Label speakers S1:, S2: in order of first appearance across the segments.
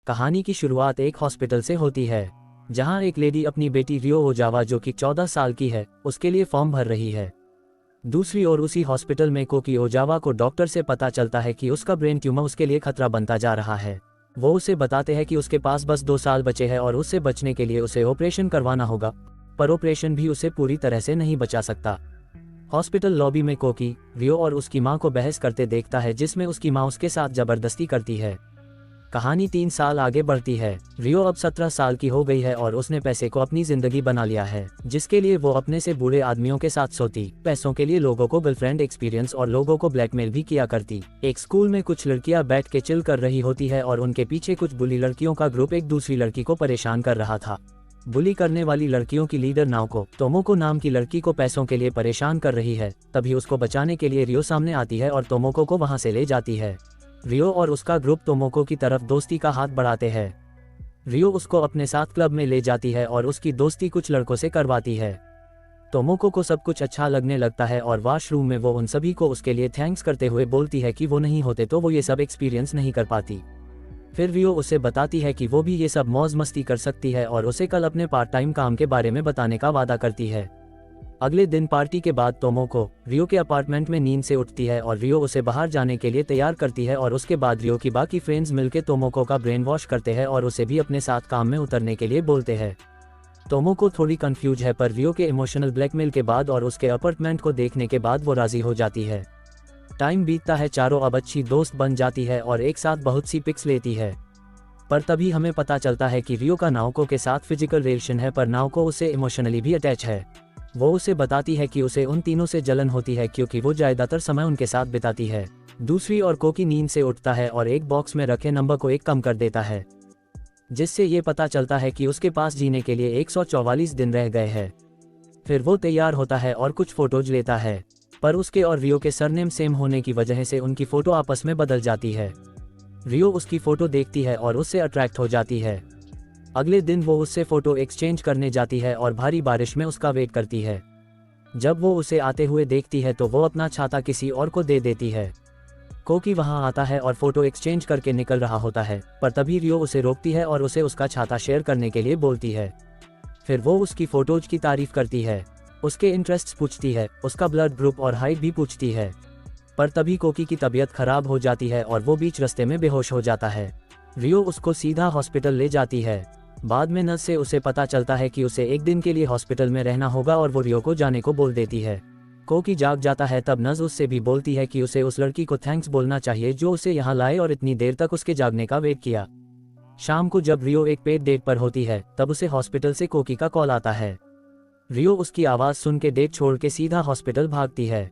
S1: कहानी की शुरुआत एक हॉस्पिटल से होती है, जहां एक लेडी अपनी बेटी रियो ओजावा जो कि 14 साल की है, उसके लिए फॉर्म भर रही है। दूसरी ओर उसी हॉस्पिटल में कोकी ओजावा को डॉक्टर से पता चलता है कि उसका ब्रेन ट्यूमर उसके लिए खतरा बनता जा रहा है। वो उसे बताते हैं कि उसके पास बस 2 साल बचे हैं और उससे बचने के लिए उसे ऑपरेशन करवाना होगा, पर ऑपरेशन भी उसे पूरी तरह से नहीं बचा सकता। हॉस्पिटल लॉबी में कोकी रियो और उसकी मां को बहस करते देखता है, जिसमें उसकी मां उसके साथ जबरदस्ती करती है। कहानी 3 साल आगे बढ़ती है। रियो अब 17 साल की हो गई है और उसने पैसे को अपनी जिंदगी बना लिया है, जिसके लिए वो अपने से बूढ़े आदमियों के साथ सोती, पैसों के लिए लोगों को गर्लफ्रेंड एक्सपीरियंस और लोगों को ब्लैकमेल भी किया करती। एक स्कूल में कुछ लड़कियां बैठ के चिल कर रही होती है और उनके पीछे कुछ बुली लड़कियों का ग्रुप एक दूसरी लड़की को परेशान कर रहा था। बुली करने वाली लड़कियों की लीडर नाओको तोमोको नाम की लड़की को पैसों के लिए परेशान कर रही है। तभी उसको बचाने के लिए रियो सामने आती है और तोमोको को वहां से ले जाती है। रियो और उसका ग्रुप तोमोको की तरफ दोस्ती का हाथ बढ़ाते हैं। रियो उसको अपने साथ क्लब में ले जाती है और उसकी दोस्ती कुछ लड़कों से करवाती है। तोमोको को सब कुछ अच्छा लगने लगता है और वॉशरूम में वो उन सभी को उसके लिए थैंक्स करते हुए बोलती है कि वो नहीं होते तो वो ये सब एक्सपीरियंस नहीं कर पाती। फिर रियो उसे बताती है कि वो भी ये सब मौज मस्ती कर सकती है और उसे कल अपने पार्ट टाइम काम के बारे में बताने का वादा करती है। अगले दिन पार्टी के बाद तोमोको रियो के अपार्टमेंट में नींद से उठती है और रियो उसे बाहर जाने के लिए तैयार करती है और उसके बाद रियो की बाकी फ्रेंड्स मिलकर तोमोको का ब्रेन वॉश करते हैं और उसे भी अपने साथ काम में उतरने के लिए बोलते हैं। तोमोको थोड़ी कंफ्यूज है, पर रियो के इमोशनल ब्लैकमेल के बाद और उसके अपार्टमेंट को देखने के बाद वो राजी हो जाती है। टाइम बीतता है, चारों अब अच्छी दोस्त बन जाती है और एक साथ बहुत सी पिक्स लेती है। पर तभी हमें पता चलता है कि रियो का नाओको के साथ फिजिकल रिलेशन है, पर नाओको उसे इमोशनली भी अटैच है। वो उसे बताती है कि उसे उन तीनों से जलन होती है क्योंकि वो ज्यादातर समय उनके साथ बिताती है। दूसरी ओर कोकी नींद से उठता है और एक बॉक्स में रखे नंबर को 1 कम कर देता है, जिससे ये पता चलता है कि उसके पास जीने के लिए 144 दिन रह गए हैं। फिर वो तैयार होता है और कुछ फोटोज लेता है, पर उसके और रियो के सरनेम सेम होने की वजह से उनकी फोटो आपस में बदल जाती है। रियो उसकी फोटो देखती है और उससे अट्रैक्ट हो जाती है। अगले दिन वो उससे फोटो एक्सचेंज करने जाती है और भारी बारिश में उसका वेट करती है। जब वो उसे आते हुए देखती है तो वो अपना छाता किसी और को दे देती है। कोकी वहां आता है और फोटो एक्सचेंज करके निकल रहा होता है, पर तभी रियो उसे रोकती है और उसे उसका छाता शेयर करने के लिए बोलती है। फिर वो उसकी फोटोज की तारीफ करती है, उसके इंटरेस्ट्स पूछती है, उसका ब्लड ग्रुप और हाइट भी पूछती है। पर तभी कोकी की तबीयत खराब हो जाती है और वो बीच रास्ते में बेहोश हो जाता है। रियो उसको सीधा हॉस्पिटल ले जाती है। बाद में नर्स से उसे पता चलता है कि उसे एक दिन के लिए हॉस्पिटल में रहना होगा और वो रियो को जाने को बोल देती है। कोकी जाग जाता है, तब नर्स उससे भी बोलती है कि उसे उस लड़की को थैंक्स बोलना चाहिए जो उसे यहाँ लाए और इतनी देर तक उसके जागने का वेट किया। शाम को जब रियो एक पेड डेट पर होती है, तब उसे हॉस्पिटल से कोकी का कॉल आता है। रियो उसकी आवाज़ सुन के डेट छोड़ के सीधा हॉस्पिटल भागती है।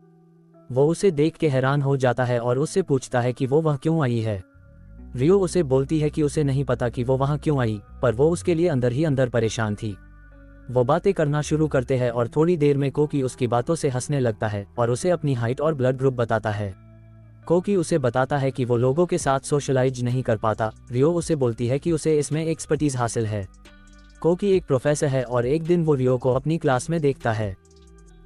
S1: वो उसे देख के हैरान हो जाता है और उससे पूछता है कि वो वह क्यों आई है। रियो उसे बोलती है कि उसे नहीं पता कि वो वहां क्यों आई, पर वो उसके लिए अंदर ही अंदर परेशान थी। वो बातें करना शुरू करते हैं और थोड़ी देर में कोकी उसकी बातों से हंसने लगता है और उसे अपनी हाइट और ब्लड ग्रुप बताता है। कोकी उसे बताता है कि वो लोगों के साथ सोशलाइज नहीं कर पाता। रियो उसे बोलती है कि उसे इसमें एक्सपर्टीज हासिल है। कोकी एक प्रोफेसर है और एक दिन वो रियो को अपनी क्लास में देखता है।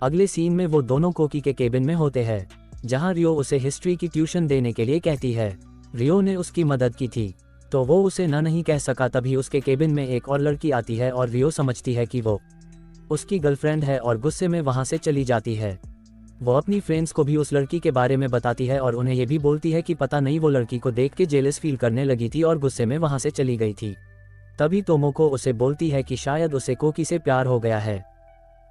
S1: अगले सीन में वो दोनों कोकी के केबिन में होते हैं, जहां रियो उसे हिस्ट्री की ट्यूशन देने के लिए कहती है। रियो ने उसकी मदद की थी, तो वो उसे न नहीं कह सका। तभी उसके केबिन में एक और लड़की आती है और रियो समझती है कि वो उसकी गर्लफ्रेंड है और गुस्से में वहां से चली जाती है। वो अपनी फ्रेंड्स को भी उस लड़की के बारे में बताती है और उन्हें ये भी बोलती है कि पता नहीं वो लड़की को देख के जेलस फील करने लगी थी और गुस्से में वहां से चली गई थी। तभी तोमोको उसे बोलती है कि शायद उसे कोकी से प्यार हो गया है।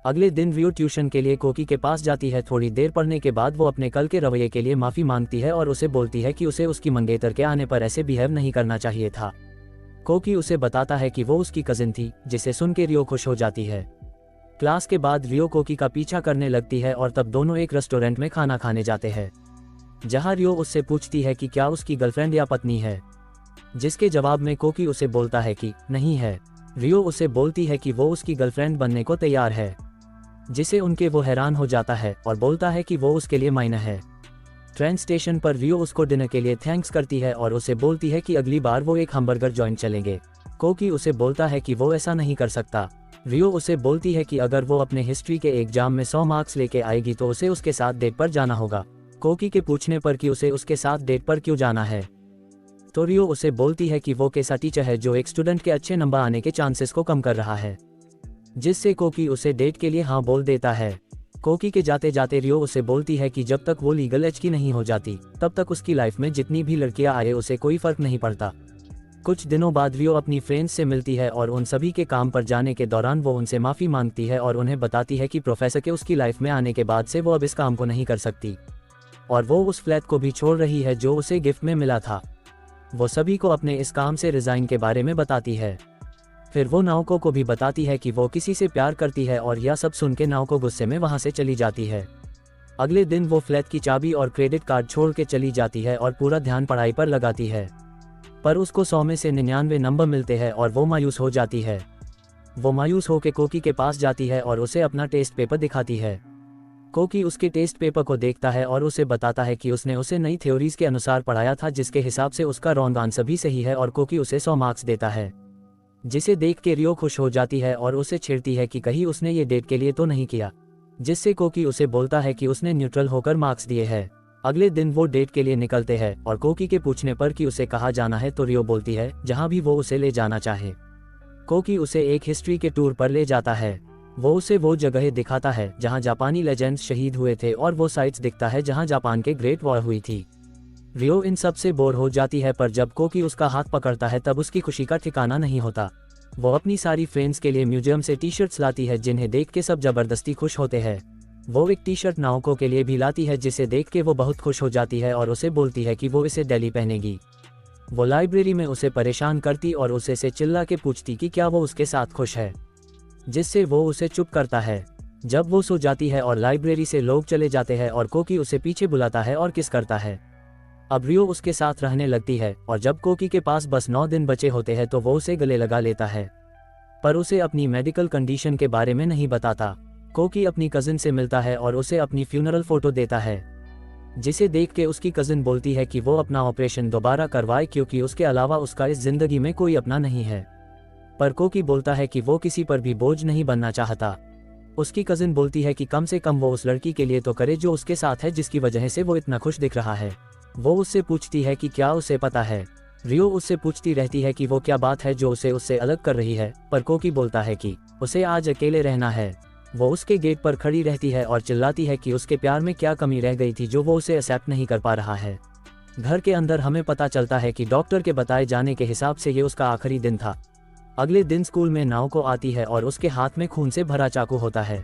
S1: अगले दिन रियो ट्यूशन के लिए कोकी के पास जाती है। थोड़ी देर पढ़ने के बाद वो अपने कल के रवैये के लिए माफ़ी मांगती है और उसे बोलती है कि उसे उसकी मंगेतर के आने पर ऐसे बिहेव नहीं करना चाहिए था। कोकी उसे बताता है कि वो उसकी कजिन थी, जिसे सुन के रियो खुश हो जाती है। क्लास के बाद रियो कोकी का पीछा करने लगती है और तब दोनों एक रेस्टोरेंट में खाना खाने जाते हैं, जहाँ रियो उससे पूछती है कि क्या उसकी गर्लफ्रेंड या पत्नी है, जिसके जवाब में कोकी उसे बोलता है कि नहीं है। रियो उसे बोलती है कि वो उसकी गर्लफ्रेंड बनने को तैयार है, जिसे उनके वो हैरान हो जाता है और बोलता है कि वो उसके लिए मायना है। ट्रेन स्टेशन पर रियो उसको डिनर के लिए थैंक्स करती है और उसे बोलती है कि अगली बार वो एक हमबर्गर जॉइंट चलेंगे। कोकी उसे बोलता है कि वो ऐसा नहीं कर सकता। रियो उसे बोलती है कि अगर वो अपने हिस्ट्री के एग्जाम में 100 मार्क्स लेके आएगी तो उसे उसके साथ डेट पर जाना होगा। कोकी के पूछने पर कि उसे उसके साथ डेट पर क्यों जाना है, तो रियो उसे बोलती है कि वो कैसा टीचर है जो एक स्टूडेंट के अच्छे नंबर आने के चांसेस को कम कर रहा है, जिससे कोकी उसे डेट के लिए हाँ बोल देता है। कोकी के जाते जाते रियो उसे बोलती है कि जब तक वो लीगल एज की नहीं हो जाती तब तक उसकी लाइफ में जितनी भी लड़कियां आए उसे कोई फर्क नहीं पड़ता। कुछ दिनों बाद रियो अपनी फ्रेंड्स से मिलती है और उन सभी के काम पर जाने के दौरान वो उनसे माफ़ी मांगती है और उन्हें बताती है कि प्रोफेसर के उसकी लाइफ में आने के बाद से वो अब इस काम को नहीं कर सकती और वो उस फ्लैट को भी छोड़ रही है जो उसे गिफ्ट में मिला था। वो सभी को अपने इस काम से रिज़ाइन के बारे में बताती है। फिर वो नाओको को भी बताती है कि वो किसी से प्यार करती है और यह सब सुन के नाओको गुस्से में वहाँ से चली जाती है। अगले दिन वो फ्लैट की चाबी और क्रेडिट कार्ड छोड़ के चली जाती है और पूरा ध्यान पढ़ाई पर लगाती है, पर उसको 100 में से 99 नंबर मिलते हैं और वो मायूस हो जाती है। वो मायूस होकर कोकी के पास जाती है और उसे अपना टेस्ट पेपर दिखाती है। कोकी उसके टेस्ट पेपर को देखता है और उसे बताता है कि उसने उसे नई थ्योरीज के अनुसार पढ़ाया था जिसके हिसाब से उसका रॉन्ग आंसर भी सही है और कोकी उसे 100 मार्क्स देता है, जिसे देख के रियो खुश हो जाती है और उसे छेड़ती है कि कहीं उसने ये डेट के लिए तो नहीं किया, जिससे कोकी उसे बोलता है कि उसने न्यूट्रल होकर मार्क्स दिए हैं। अगले दिन वो डेट के लिए निकलते हैं और कोकी के पूछने पर कि उसे कहाँ जाना है तो रियो बोलती है जहाँ भी वो उसे ले जाना चाहे। कोकी उसे एक हिस्ट्री के टूर पर ले जाता है। वो उसे वो जगह दिखाता है जहाँ जापानी लेजेंड्स शहीद हुए थे और वो साइट्स दिखता है जहाँ जापान के ग्रेट वॉर हुई थी। रियो इन सब से बोर हो जाती है, पर जब कोकी उसका हाथ पकड़ता है तब उसकी खुशी का ठिकाना नहीं होता। वो अपनी सारी फ्रेंड्स के लिए म्यूजियम से टी शर्ट्स लाती है जिन्हें देख के सब जबरदस्ती खुश होते हैं। वो एक टी शर्ट नाओको के लिए भी लाती है जिसे देख के वो बहुत खुश हो जाती है और उसे बोलती है कि वो इसे डेली पहनेगी। वो लाइब्रेरी में उसे परेशान करती और उसे से चिल्ला के पूछती कि क्या वो उसके साथ खुश है, जिससे वो उसे चुप करता है। जब वो सो जाती है और लाइब्रेरी से लोग चले जाते हैं और कोकी उसे पीछे बुलाता है और किस करता है। अब रियो उसके साथ रहने लगती है और जब कोकी के पास बस 9 दिन बचे होते हैं तो वो उसे गले लगा लेता है, पर उसे अपनी मेडिकल कंडीशन के बारे में नहीं बताता। कोकी अपनी कजिन से मिलता है और उसे अपनी फ्यूनरल फोटो देता है, जिसे देख के उसकी कजिन बोलती है कि वो अपना ऑपरेशन दोबारा करवाए क्योंकि उसके अलावा उसका इस जिंदगी में कोई अपना नहीं है। पर कोकी बोलता है कि वो किसी पर भी बोझ नहीं बनना चाहता। उसकी कजिन बोलती है कि कम से कम वो उस लड़की के लिए तो करे जो उसके साथ है, जिसकी वजह से वो इतना खुश दिख रहा है। वो उससे पूछती है कि क्या उसे पता है। रियो उससे पूछती रहती है कि वो क्या बात है जो उसे उससे अलग कर रही है, पर कोकी बोलता है कि उसे आज अकेले रहना है। वो उसके गेट पर खड़ी रहती है और चिल्लाती है कि उसके प्यार में क्या कमी रह गई थी जो वो उसे एक्सेप्ट नहीं कर पा रहा है। घर के अंदर हमें पता चलता है कि डॉक्टर के बताए जाने के हिसाब से ये उसका आखिरी दिन था। अगले दिन स्कूल में नाओको आती है और उसके हाथ में खून से भरा चाकू होता है,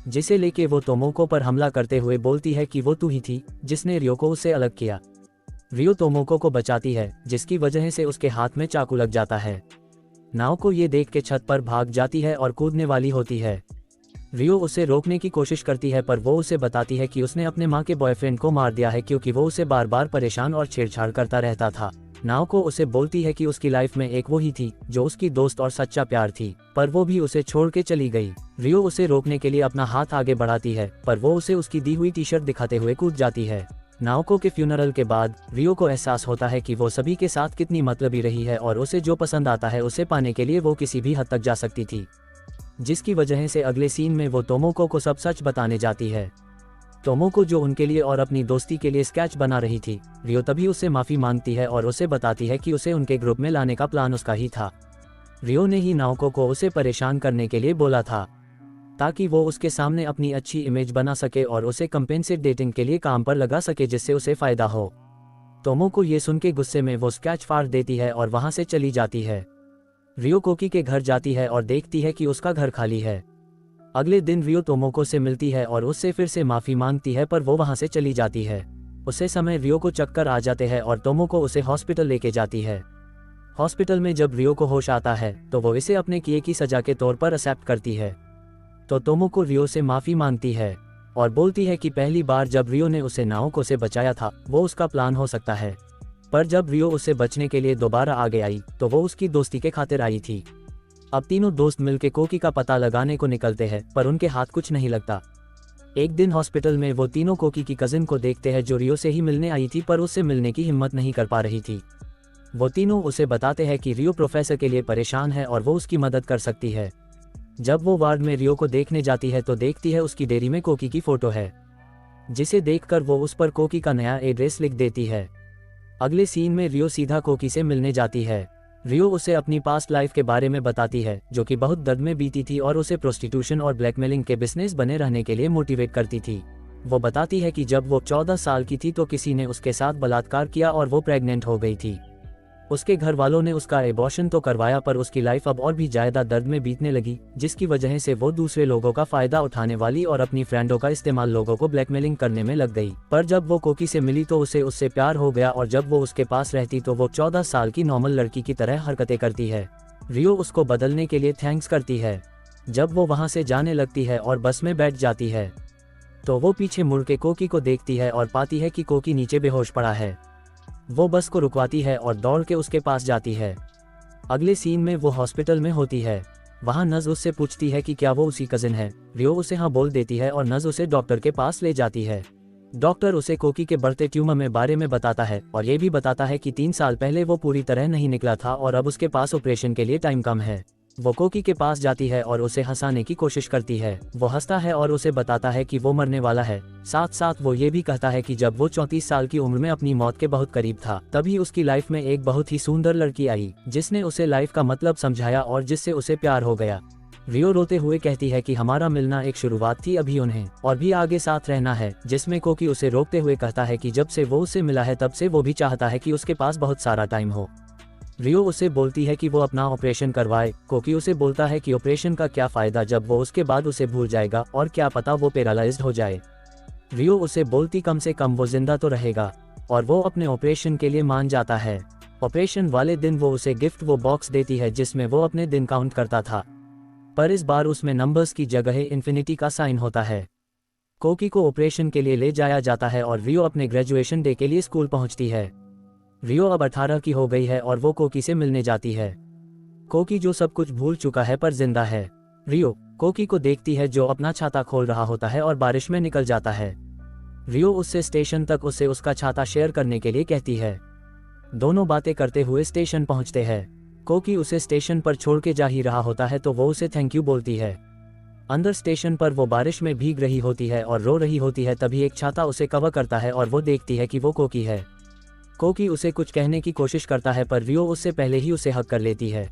S1: जिसे लेके वो तोमोको पर हमला करते हुए बोलती है कि वो तू ही थी जिसने रियो को उससे अलग किया। रियो तोमोको को बचाती है जिसकी वजह से उसके हाथ में चाकू लग जाता है। नाओको ये देख के छत पर भाग जाती है और कूदने वाली होती है। रियो उसे रोकने की कोशिश करती है, पर वो उसे बताती है कि उसने अपने माँ के बॉयफ्रेंड को मार दिया है क्योंकि वो उसे बार बार परेशान और छेड़छाड़ करता रहता था। नाओको उसे बोलती है कि उसकी लाइफ में एक वो ही थी जो उसकी दोस्त और सच्चा प्यार थी, पर वो भी उसे छोड़ के चली गई। रियो उसे रोकने के लिए अपना हाथ आगे बढ़ाती है, पर वो उसे उसकी दी हुई टी शर्ट दिखाते हुए कूद जाती है। नाओको के फ्यूनरल के बाद रियो को एहसास होता है कि वो सभी के साथ कितनी मतलबी रही है और उसे जो पसंद आता है उसे पाने के लिए वो किसी भी हद तक जा सकती थी, जिसकी वजह से अगले सीन में वो तोमोको को सब सच बताने जाती है। तोमोको जो उनके लिए और अपनी दोस्ती के लिए स्केच बना रही थी। रियो तभी उससे माफ़ी मांगती है और उसे बताती है कि उसे उनके ग्रुप में लाने का प्लान उसका ही था। रियो ने ही नाओको को उसे परेशान करने के लिए बोला था ताकि वो उसके सामने अपनी अच्छी इमेज बना सके और उसे कंपेंसेट डेटिंग के लिए काम पर लगा सके जिससे उसे फ़ायदा हो। तोमोको ये सुन के गुस्से में वो स्केच फाड़ देती है और वहाँ से चली जाती है। रियो कोकी के घर जाती है और देखती है कि उसका घर खाली है। अगले दिन रियो तोमोको से मिलती है और उससे फिर से माफ़ी मांगती है, पर वो वहाँ से चली जाती है। उसे समय रियो को चक्कर आ जाते हैं और तोमोको उसे हॉस्पिटल लेके जाती है। हॉस्पिटल में जब रियो को होश आता है तो वो इसे अपने किए की सज़ा के तौर पर एक्सेप्ट करती है। तो तोमोको रियो से माफ़ी मांगती है और बोलती है कि पहली बार जब रियो ने उसे नाओको से बचाया था वो उसका प्लान हो सकता है, पर जब रियो उसे बचने के लिए दोबारा आगे आई तो वो उसकी दोस्ती के खातिर आई थी। अब तीनों दोस्त मिलकर कोकी का पता लगाने को निकलते हैं, पर उनके हाथ कुछ नहीं लगता। एक दिन हॉस्पिटल में वो तीनों कोकी की कजिन को देखते हैं जो रियो से ही मिलने आई थी, पर उससे मिलने की हिम्मत नहीं कर पा रही थी। वो तीनों उसे बताते हैं कि रियो प्रोफेसर के लिए परेशान है और वो उसकी मदद कर सकती है। जब वो वार्ड में रियो को देखने जाती है तो देखती है उसकी डेयरी में कोकी की फोटो है, जिसे देखकर वो उस पर कोकी का नया एड्रेस लिख देती है। अगले सीन में रियो सीधा कोकी से मिलने जाती है। रियो उसे अपनी पास्ट लाइफ के बारे में बताती है, जो कि बहुत दर्द में बीती थी और उसे प्रोस्टिट्यूशन और ब्लैकमेलिंग के बिजनेस बने रहने के लिए मोटिवेट करती थी। वो बताती है कि जब वो 14 साल की थी तो किसी ने उसके साथ बलात्कार किया और वो प्रेग्नेंट हो गई थी। उसके घर वालों ने उसका एबॉर्शन तो करवाया, पर उसकी लाइफ अब और भी ज़्यादा दर्द में बीतने लगी, जिसकी वजह से वो दूसरे लोगों का फ़ायदा उठाने वाली और अपनी फ्रेंडों का इस्तेमाल लोगों को ब्लैकमेलिंग करने में लग गई। पर जब वो कोकी से मिली तो उसे उससे प्यार हो गया, और जब वो उसके पास रहती तो वो 14 साल की नॉर्मल लड़की की तरह हरकतें करती है। रियो उसको बदलने के लिए थैंक्स करती है। जब वो वहाँ से जाने लगती है और बस में बैठ जाती है तो वो पीछे मुड़ के कोकी को देखती है और पाती है कि कोकी नीचे बेहोश पड़ा है। वो बस को रुकवाती है और दौड़ के उसके पास जाती है। अगले सीन में वो हॉस्पिटल में होती है। वहाँ नज उससे पूछती है कि क्या वो उसी कजिन है। रियो उसे हाँ बोल देती है और नज उसे डॉक्टर के पास ले जाती है। डॉक्टर उसे कोकी के बढ़ते ट्यूमर में बारे में बताता है और ये भी बताता है कि 3 साल पहले वो पूरी तरह नहीं निकला था और अब उसके पास ऑपरेशन के लिए टाइम कम है। वो कोकी के पास जाती है और उसे हंसाने की कोशिश करती है। वो हंसता है और उसे बताता है कि वो मरने वाला है। साथ साथ वो ये भी कहता है कि जब वो 34 साल की उम्र में अपनी मौत के बहुत करीब था, तभी उसकी लाइफ में एक बहुत ही सुंदर लड़की आई, जिसने उसे लाइफ का मतलब समझाया और जिससे उसे प्यार हो गया। रियो रोते हुए कहती है कि हमारा मिलना एक शुरुआत थी, अभी उन्हें और भी आगे साथ रहना है। जिसमें कोकी उसे रोकते हुए कहता है कि जब से वो उससे मिला है तब से वो भी चाहता है कि उसके पास बहुत सारा टाइम हो। रियो उसे बोलती है कि वो अपना ऑपरेशन करवाए। कोकी उसे बोलता है कि ऑपरेशन का क्या फ़ायदा जब वो उसके बाद उसे भूल जाएगा और क्या पता वो पैरालाइज्ड हो जाए। रियो उसे बोलती कम से कम वो जिंदा तो रहेगा, और वो अपने ऑपरेशन के लिए मान जाता है। ऑपरेशन वाले दिन वो उसे गिफ्ट वो बॉक्स देती है जिसमें वो अपने दिन काउंट करता था, पर इस बार उसमें नंबर्स की जगह इन्फिनिटी का साइन होता है। कोकी को ऑपरेशन के लिए ले जाया जाता है और रियो अपने ग्रेजुएशन डे के लिए स्कूल पहुंचती है। रियो अब 18 की हो गई है और वो कोकी से मिलने जाती है। कोकी जो सब कुछ भूल चुका है पर जिंदा है। रियो कोकी को देखती है जो अपना छाता खोल रहा होता है और बारिश में निकल जाता है। रियो उससे स्टेशन तक उसे उसका छाता शेयर करने के लिए कहती है। दोनों बातें करते हुए स्टेशन पहुंचते हैं। कोकी उसे स्टेशन पर छोड़ के जा ही रहा होता है तो वो उसे थैंक यू बोलती है। अंदर स्टेशन पर वो बारिश में भीग रही होती है और रो रही होती है, तभी एक छाता उसे कवर करता है और वो देखती है कि वो कोकी है। कोकी उसे कुछ कहने की कोशिश करता है पर रियो उससे पहले ही उसे हग कर लेती है।